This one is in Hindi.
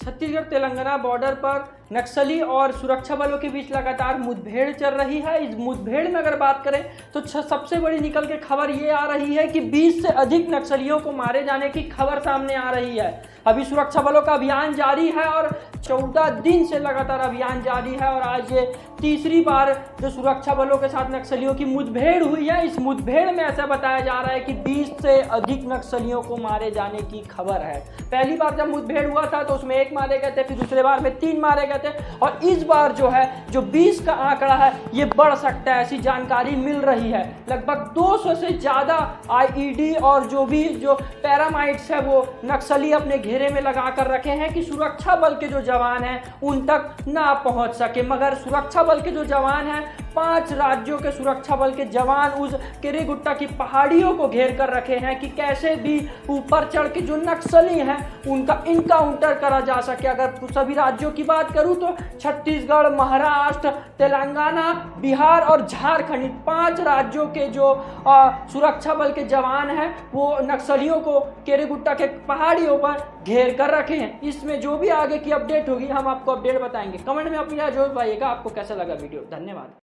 छत्तीसगढ़ तेलंगाना बॉर्डर पर नक्सली और सुरक्षा बलों के बीच लगातार मुठभेड़ चल रही है। इस मुठभेड़ में अगर बात करें तो सबसे बड़ी निकल के खबर ये आ रही है कि 20 से अधिक नक्सलियों को मारे जाने की खबर सामने आ रही है। अभी सुरक्षा बलों का अभियान जारी है और 14 दिन से लगातार अभियान जारी है और आज ये तीसरी बार जो सुरक्षा बलों के साथ नक्सलियों की मुठभेड़ हुई है। इस मुठभेड़ में ऐसा बताया जा रहा है कि 20 से अधिक नक्सलियों को मारे जाने की खबर है। पहली बार जब मुठभेड़ हुआ था तो उसमें 1 मारे गए थे, फिर दूसरे बार में 3 मारे गए थे और इस बार जो है जो 20 का आंकड़ा है ये बढ़ सकता है, ऐसी जानकारी मिल रही है। लगभग 200 से ज़्यादा आईईडी और जो पैरामाइट्स है वो नक्सली अपने घेरे में लगा कर रखे हैं कि सुरक्षा बल के जो जवान हैं उन तक ना पहुंच सके। मगर सुरक्षा बल के जो जवान हैं 5 राज्यों के सुरक्षा बल के जवान उस केरेगुट्टा की पहाड़ियों को घेर कर रखे हैं कि कैसे भी ऊपर चढ़ के जो नक्सली हैं उनका इनकाउंटर करा जा सके। अगर सभी राज्यों की बात करूं तो छत्तीसगढ़, महाराष्ट्र, तेलंगाना, बिहार और झारखंड, 5 राज्यों के जो सुरक्षा बल के जवान हैं वो नक्सलियों को केरेगुट्टा के पहाड़ियों पर घेर कर रखे हैं। इसमें जो भी आगे की अपडेट होगी हम आपको अपडेट बताएंगे। कमेंट में अपनी राय जरूर बताइएगा आपको कैसा लगा वीडियो। धन्यवाद।